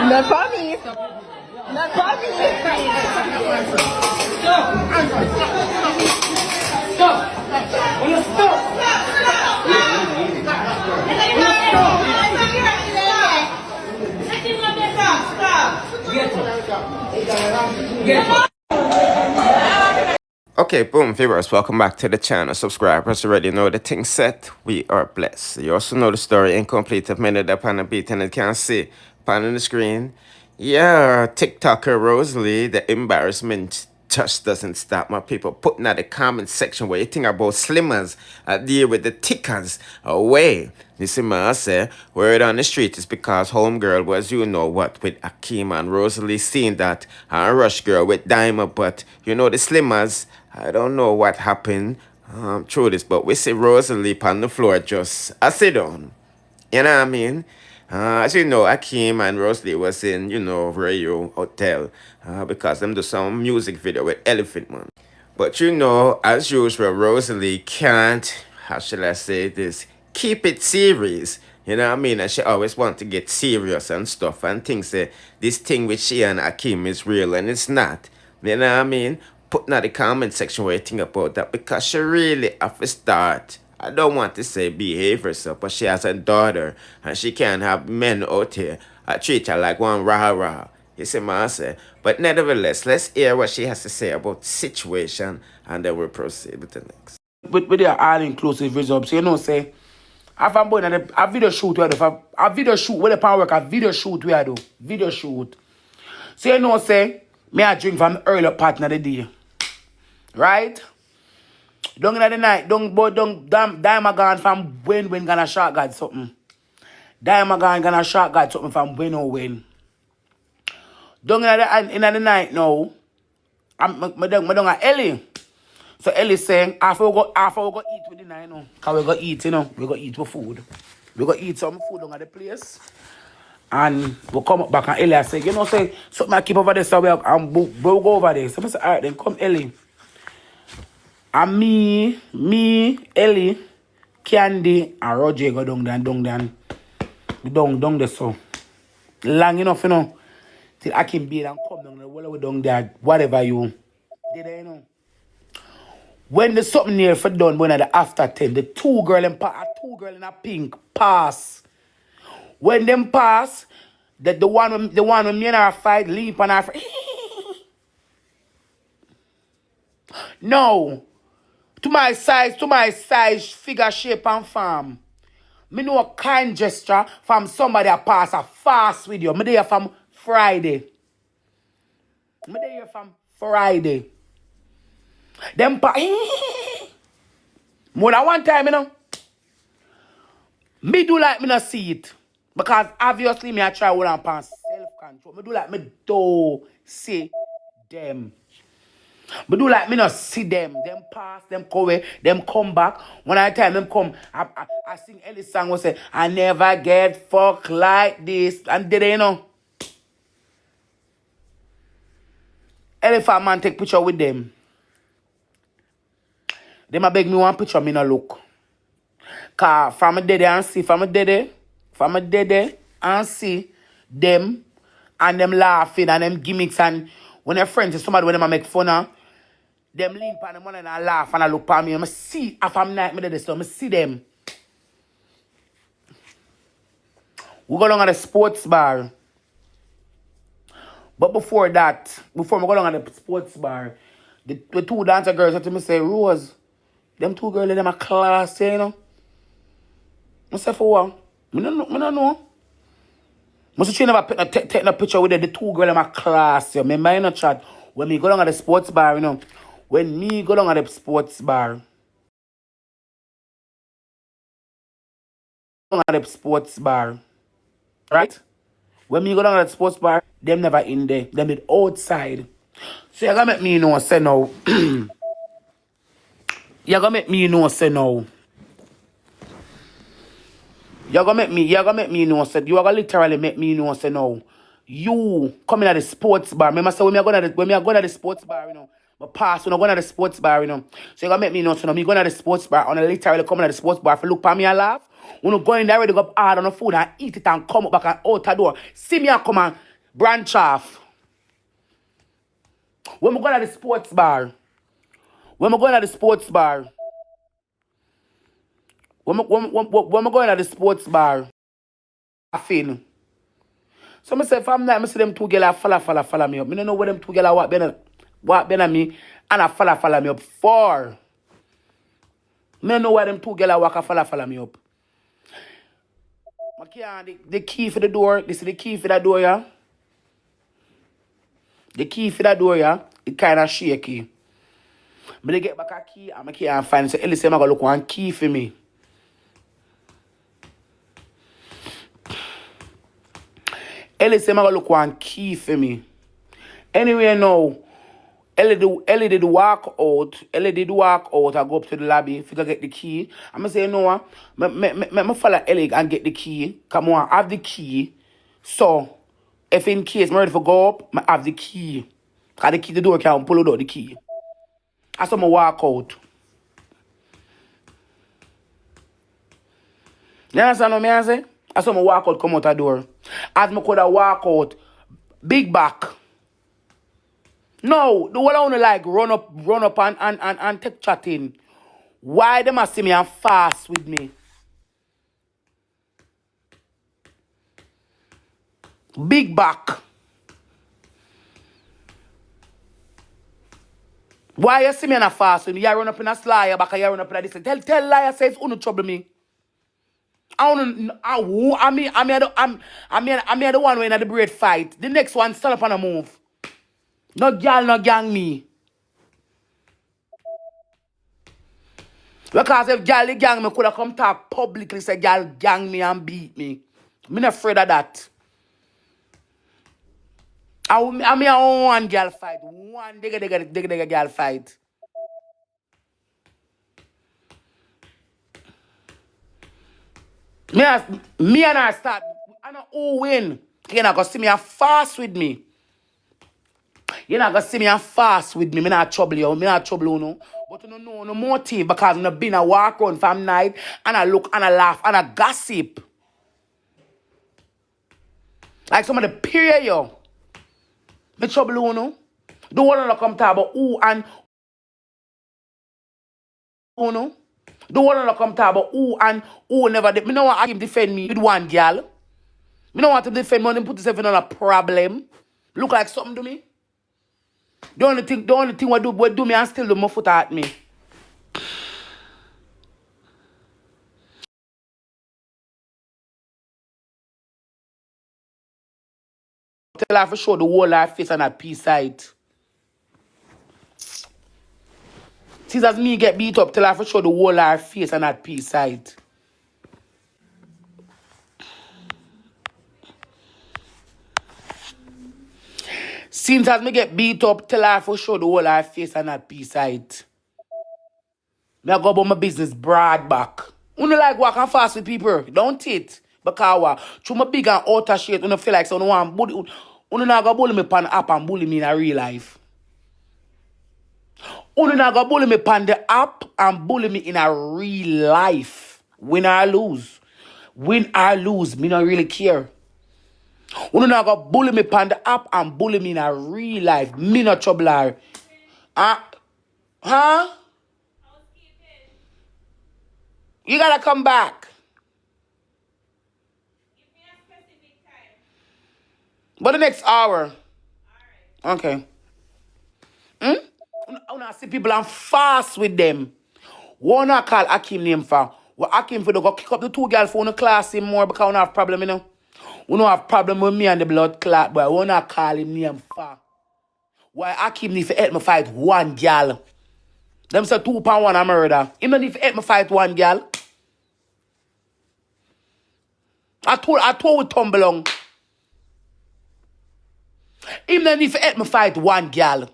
Not for me. Not for me. Stop. Okay, boom, viewers, welcome back to the channel. Subscribers already know the thing set. We are blessed. You also know the story incomplete of minute upon a beat, and you can see on the screen. Yeah, TikToker Rosealee, the embarrassment just doesn't stop. My people putting out the comment section where you think about slimmers deal with the tickers away. You see me, I say, word on the street is because homegirl was, you know what, with Akeem and Rosealee seeing that and Rush Girl with Diamond, but you know the slimmers, I don't know what happened through this, but we see Rosealee on the floor just sit down. You know what I mean? As you know, Akeem and Rosealee was in, you know, RIU Hotel because them do some music video with Elephant Man. But you know, as usual, Rosealee can't, how shall I say this, keep it serious. You know what I mean? And she always want to get serious and stuff and thinks that this thing with she and Akeem is real and it's not. You know what I mean? Put in the comment section where you think about that because she really have to start. I don't want to say behave herself, but she has a daughter and she can't have men out here. I treat her like one rah-rah. You see what I say? But nevertheless, let's hear what she has to say about the situation and then we'll proceed with the next. With the all-inclusive results, you know, say, if I'm going to a video shoot, a video shoot, where the power work, a video shoot, we do. Video shoot. So, you know, say, me I drink from early part of the day. Right? Don't in the night, Diamond gone from when gonna shot God something. Diamond gonna shot God something from when or when. Don't in the night now. I'm down at Ellie. So Ellie saying, after we go eat with the night now. Cause we go eat, you know. We go eat with food. We go eat some food down at the place. And we'll come up back and Ellie say, you know, say, something I keep over there, so we'll go over there. So I say, alright, then come Ellie. And me, Ellie, Candy, and Roger go down there, so. Long enough, you know, till I can be and come down there, whatever down there, whatever you did, you know. When there's something near for done, when at the after 10, the two girl in a pink pass. When them pass, the one with me and her fight, leap and her No. To my size, figure, shape, and form. Me know a kind gesture from somebody that pass a fast with you. Me there from Friday. Them more than one time, you know. Me do like me not see it. Because obviously me I try hold on past self-control. Me do like me do see them. But do like me not see them. Them pass, them go away, them come back. When I tell them come, I sing Ellie's song was say, I never get fucked like this. And did they, you know? Elephant man take picture with them. Them a beg me one picture, me no look. Cause from a day and see them and them laughing and them gimmicks and when they're friends with somebody when them make fun of, them lean pan them one and I laugh and I look at me and I see if I'm night me there so I see them. We go down at the sports bar. But before we go down at the sports bar, the two dancer girls said to me say, Rose, them two girls them a class, you know. I say for what? I don't know. Must she never take a picture with the two girls in my class, you remember in a chat when me go down at the sports bar, you know. When me go down at the sports bar, down at the sports bar. Right? When me go down at the sports bar, them never in there. Them it outside. So you gotta make me know, say now. You gotta make me know, say now. You gotta make me know, say you gotta literally make me know, say now. You coming at the sports bar. Remember, say when me going at the sports bar, you know. My pass when I going at the sports bar, you know. So you gotta make me know, so now me going at the sports bar, and I literally coming at the sports bar for look for me and laugh. When you go in there, ready to go hard on the food and eat it and come up back and out the door. See me and come and branch off. When we going at the sports bar, when we going at the sports bar, when we going at the sports bar, laughing. So I say, if I'm not, I see them two girls follow me up. I don't know what them two girls what been me and I follow me up for. I don't know why them two girls walk follow me up. The key for the door, this is the key for that door, yeah? The key for that door, yeah? It kind of shaky. But they get back a key, and I can't find it. So Ellie said, I'm going to look one key for me. Ellie said, I'm going to look one key for me. Anyway, now, Ellie did walk out. I go up to the lobby, if you get the key. I'm going to say, no, I follow Ellie and get the key. Come on, I have the key. So, if in case I'm ready for go up, I have the key. Because the key, the door can't pull out the key. I saw me walk out. You understand what I say? I saw me walk out, come out the door. As me could have walk out, big back. No, the one only like run up and take chatting. Why them a see me and fast with me? Big back. Why you see me and a fast with me? You run up in a slide back and you run up in a this. Tell liar says you no trouble me. I'm the one when at the braid fight. The next one stand up on a move. No girl, no gang me. Because if girl gang me, could have come talk publicly say girl gang me and beat me. I'm not afraid of that. I'm one girl fight. One digga girl fight. Me and I start. I know who win. You're not gonna see me and fast with me. You're not gonna see me and fast with me. Me not trouble you. Me not trouble you, no. But you don't know no motive because I've been a walk around from night and I look and I laugh and I gossip. Like somebody period you. Me trouble you, no. Don't want to come talk about who and who, no. Don't want to come talk about who and who never did. Me don't want him defend me with one girl. Me don't want to defend me and put himself in a problem. Look like something to me. The only thing what do me and still do my foot at me. Tell her for show the whole life face and that peace side. Since as me get beat up, tell her for show the whole life face and that peace side. Since as me get beat up, tell her for show the whole life face and that peace side. Me I go about my business broad back. You don't like walking fast with people, don't it? Because through my big and outer shit, you don't feel like someone want bully. You don't go bully me pan app and bully me in a real life. You don't go bully me pan the app and bully me in a real life. Win or lose. Win or lose, me not really care. You don't go bully me pan the app and bully me in a real life. Me not trouble her. Huh? You gotta come back. Give me a specific time. But the next hour. Alright. Okay. I see people and fast with them. One I call Akeem name for. Well, Akeem for the go kick up the two girls for one class him more because we don't have problem, you know. We don't have problem with me and the blood clot, but we don't call him name for. Why Akeem need to help me fight one girl. Them say 2 pound 1 a murder. He don't need to help me fight one girl. I told with tumble on. Him then if help me fight one girl.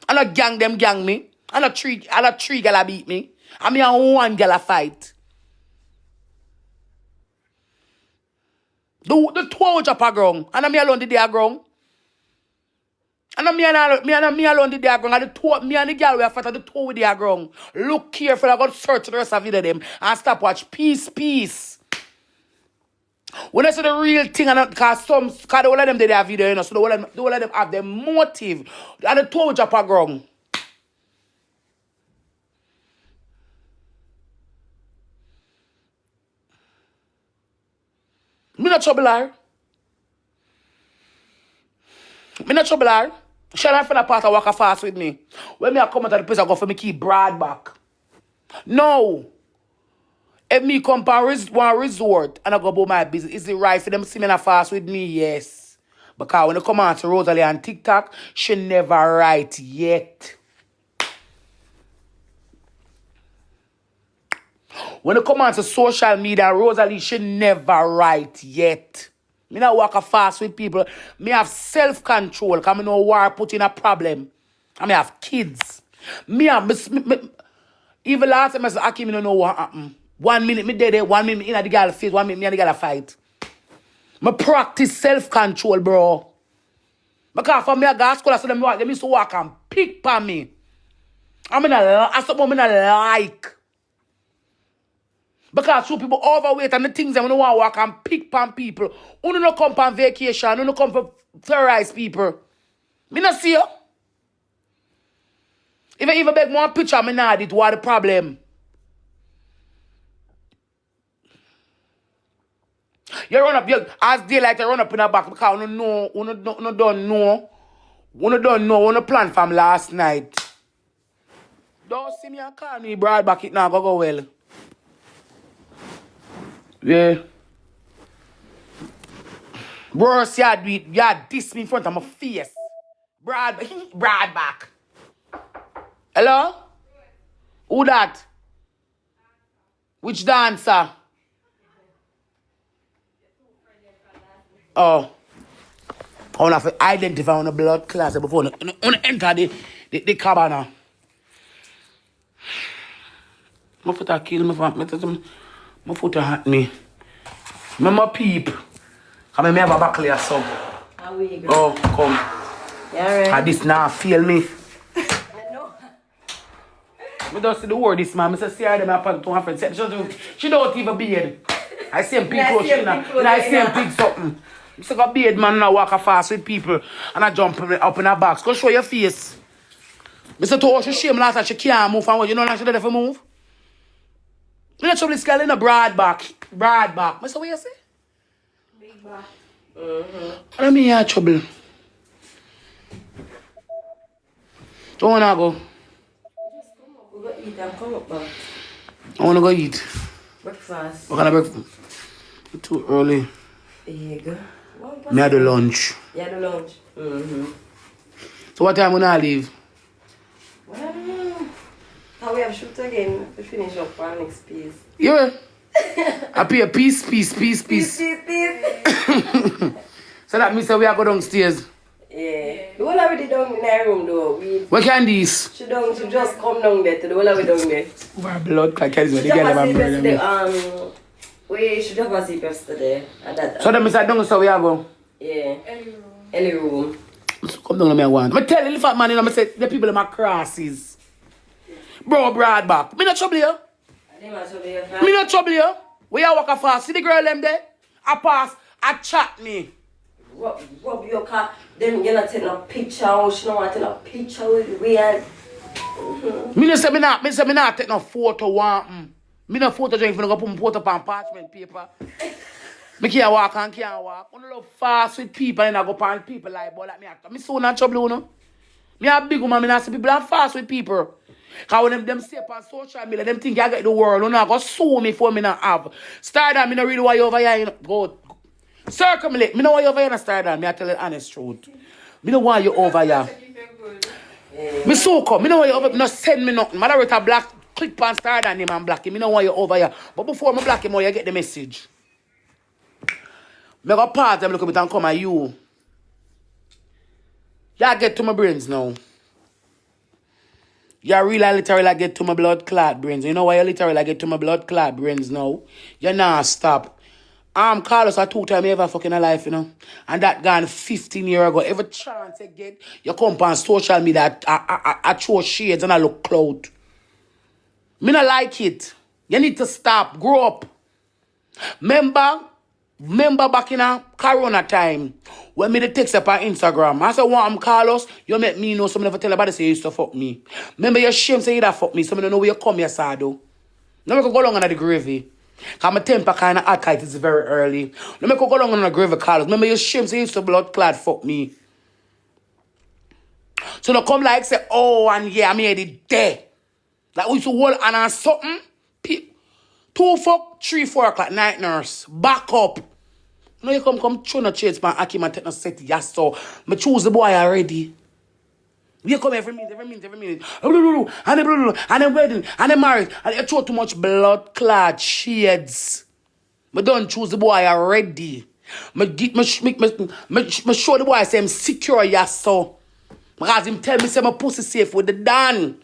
And a gang them gang me. And a three girl a beat me. And me and one girl a fight. The two drop a ground. And me alone did the ground. And me alone did the ground. And the two, me and the girl we fight at the two with the ground. Look careful, I got to search the rest of video them. And stop watch. Peace. When I say the real thing, and because all of them did their video, you know, so all of them have their motive. And the two drop a ground. Me not trouble her. She not finna part of walk a fast with me. When me a come out of the place, I go for me keep broad back. No. If me come to one resort and I go about my business, is it right for them to see me in a fast with me? Yes. Because when I come on to Rosealee on TikTok, she never right yet. When I come on to social media, Rosealee, she never right yet. Me not walk a fast with people. Me have self-control because I know war put in a problem. And me have kids. Even last time I said, Akeem, don't know what happened. 1 minute me dead there, 1 minute in the girl face, 1 minute me and the girl fight. Me practice self-control, bro. Because for me, I go to school, I said, they used to walk and pick for me. I something I like. Because some people overweight and the things that want to walk and pick pan people. You don't come on vacation, you don't come for terrorize people. Me not see you. If I even beg one picture, I not it. What the problem? You run up, as daylight, you run up in the back because you don't know, plan from last night. Don't see me and call me broad back, it now go well. Yeah. Worse, you diss me in front of my face. Broad back. Hello? Who that? Which dancer? Oh. I want to identify on the blood class before I enter the cabana. My Foota kill me. My Foota hurt me. My peep. Come here, I have a buckle or so. Oh, come. Yeah, right. And this now feel me. I know. I don't see the word this man. I say, see her, them apart to her friend. She don't even beard. I see him big clothes. I see him big something. I say, go beard man now walk fast with people. And I jump up in her box. Go show your face. I say, to her, she shame last time she can't move. And what, you know now she did for move? I don't trouble this girl in a broad back. I say, what you say? Big back. I mean, you have trouble. Don't want to go. Just come up. We go eat and come up back. I want to go eat. Breakfast. What kind of breakfast? It's too early. There you go. Me had the lunch. Yeah, the lunch. So what time when I leave? Well, how we have shoot again to finish up our next piece. Yeah. I pay a piece. Peace. So that means that we are go downstairs. Yeah. The whole of it down in our room though. What can this? She just come down there to the whole of it down there. My blood clot is what She the girl just have yesterday. We should have a sleep yesterday. At that. So that means that down so we are go. Yeah. Any room. So come down to me and one. I tell you, fat man, I say the people in my crosses. Bro, broad back. Me not trouble you. Me not trouble you. We are walk fast. See the girl them there? I pass. I chat me. Rub your car. Then you're not taking a picture. She don't want to take a picture with weird. Me say me not take no photo one. Me no photo drink for no go put my photo on parchment paper. Me can't walk and can't walk. I love fast with people and I go pan people like but like me actor. Me so not trouble you know. Me a big woman, me not see people and fast with people. Cause when them say on social media, them think I get the world, you know, go sue me for me not have. Stardom, me not really want you over here, you know. Go. Circumlate, me not want you over here, Stardom. Me I tell you the honest truth. Me don't want you over here. Me so come, me don't want you over here, me not send me nothing. Man, I write a black, click on Stardom name and black him. Me don't want you over here. But before me black him, you get the message. Me go pause them look at me and come at you. Y'all get to my brains now. You really literally get to my blood clot brains. You know why you literally get to my blood clot brains now? You not stop. Carlos a 2 times ever fucking alive, you know. And that gone 15 years ago. Every chance you get, you come on social media, I throw shades and I look cloud. Me not like it. You need to stop. Grow up. Remember back in a corona time when me the text up on Instagram. I said, I'm Carlos, you make me know someone never tell about say you used to fuck me. Remember your shame say you that fuck me, someone don't know where you come here, Sado. Now me could go long on the gravy. Cause my temper kinda hot tight, it's very early. Now me could go long on the gravy, Carlos. Remember your shame say you used to blood clad fuck me. So now come like say, oh and yeah, I made it there. Like we used to hold on something. 2 fuck, 3, 4 o'clock, night nurse. Back up. No, you come throw no chase man, Akeem and take no set. Yes, so me choose the boy already. You come every minute. And then wedding, and then marriage, and you throw too much blood clad shades. Me don't choose the boy already. Me show the boy say I'm secure, yes, so. Because him tell me say my pussy safe with the Dan.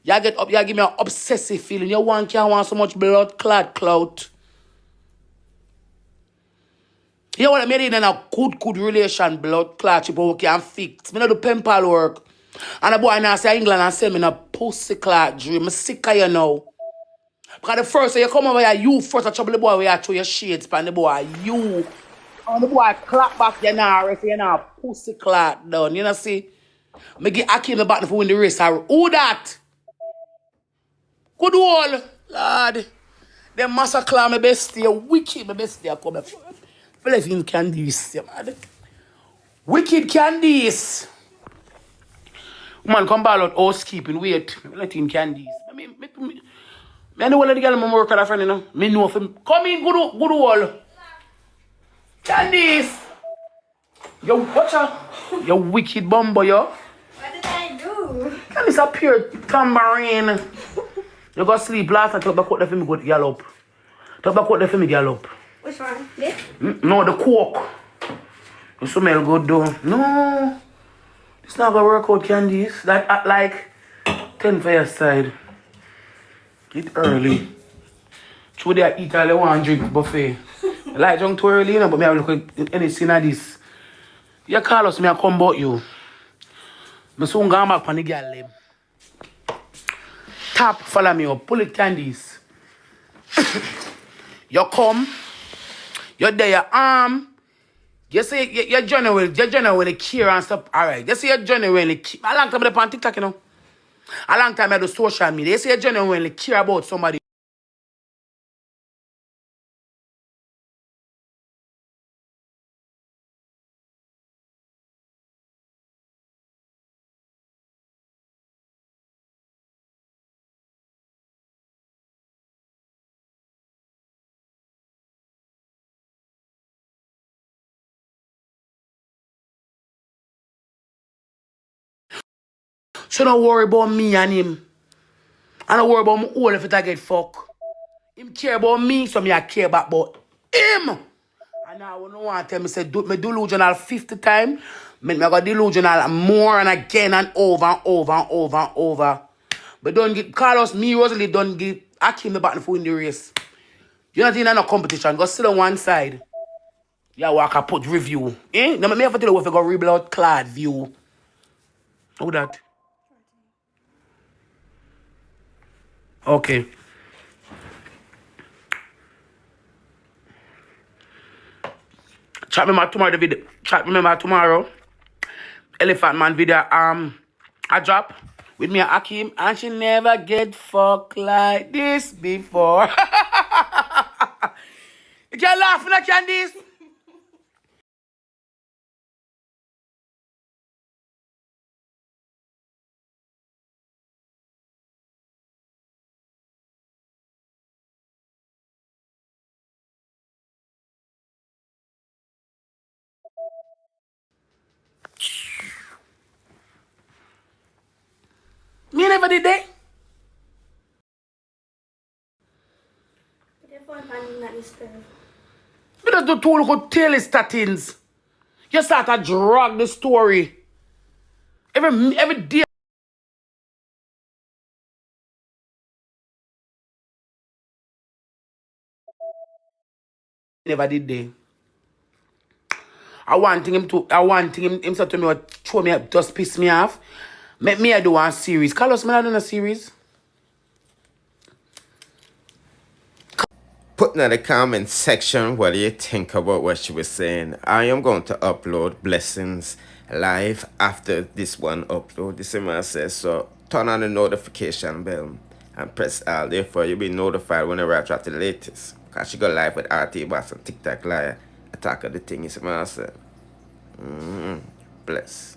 You get up, you give me an obsessive feeling. You can't want so much blood clad clout. You want to make it in a good relation, blood clot, but we can fix. Me not do pen pal work. And the boy now say England and send me in a pussy clot dream. I'm sick of you now. Because the first time you come over here, you first trouble the boy where you throw your shades pan the boy. You. And the boy clap back, you now, if you now pussy clot done. You know see? Me get Akeem the button for win the race. Who that? Good old Lord. Them massacre my bestie, wicked my bestie come up. Flipping candies, man. Wicked candies. Man, come ball out housekeeping, wait. Let him candies. I know all of the girls work with a friend, you know. Me know him. Come in, good old. Candies. You watch out. You wicked bumbo, yo. What did I do? Candies a pure tambourine. You go sleep last night, talk back out there for me, go gallop. Talk back out there for me, gallop. Which one? This? No, the coke. You smell good though. No. It's not gonna work out, candies. That at like 10 for your side. Eat early. Should they eat all they want drink buffet. I like drunk too early, you know, but me have look at anything of this. You call us, me I come about you. Me soon go back on the girl them. Tap, follow me up, pull it candies. You come. You're there, your arm. You say you're genuinely care and stuff. Alright. You say you're genuinely care. A long time I on TikTok, you know. A long time I do social media. You say you genuinely care about somebody. So don't worry about me and him. I don't worry about my own if it I get fuck. Him care about me, so me I care about him. And now I don't want to tell me say me delusional 50 times. Me go delusional more and again and over and over and over and over. But don't get Carlos, me Rosealee don't give Akeem the button for win the race. You're not in no competition. Go sit on one side. Yeah, walk a put review. Eh? Now me have to tell you if you go rebuild clad view. How that? Okay. Chat me my tomorrow the video. Chat me my tomorrow. Elephant Man video. I drop with me and Akeem, and she never get fucked like this before. You can't laugh when I can this. Me never did that. Put your phone on not disturb. You just do two little tail statins. You start to drag the story. Every day. Never did they. I want him said to me, what throw me up, just piss me off. Make me I do one series. Carlos, me not doing a series. Put in the comment section what do you think about what she was saying. I am going to upload Blessings live after this one upload. This is what I says. So turn on the notification bell and press all. Therefore you'll be notified whenever I drop the latest. Because she go live with RT Boss and TikTok live. Attack of the thing is what I said. Bless.